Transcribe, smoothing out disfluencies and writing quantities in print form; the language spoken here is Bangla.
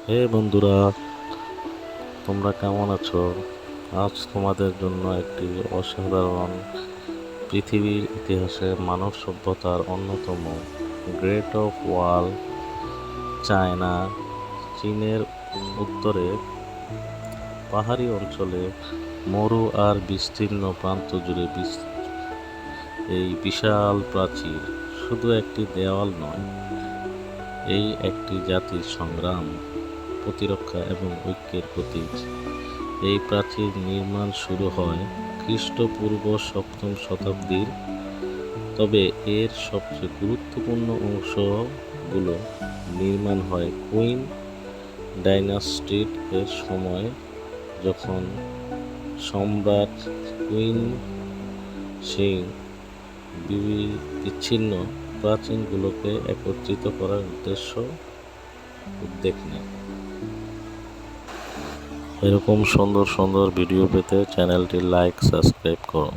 হে বন্ধুরা, তোমরা কেমন আছো? আজ তোমাদের জন্য একটি অসাধারণ পৃথিবীর ইতিহাসে মানব সভ্যতার অন্যতম গ্রেট অফ ওয়াল চায়না চীনের উত্তরে পাহাড়ি অঞ্চলে মরু আর বিস্তীর্ণ প্রান্ত জুড়ে এই বিশাল প্রাচীর শুধু একটি দেওয়াল নয়, এই একটি জাতির সংগ্রাম, প্রতিরক্ষা এবং ঐক্যের প্রতীক। এই প্রাচীর নির্মাণ শুরু হয় খ্রিস্টপূর্ব সপ্তম শতাব্দীর, তবে এর সবচেয়ে গুরুত্বপূর্ণ অংশগুলো নির্মাণ হয় কুইন ডাইনাস্টির এর সময়, যখন সম্রাট কুইন সিং বিচ্ছিন্ন প্রাচীনগুলোকে একত্রিত করার উদ্যোগ নেয়। এরকম সুন্দর সুন্দর ভিডিও পেতে চ্যানেলটি লাইক সাবস্ক্রাইব করো।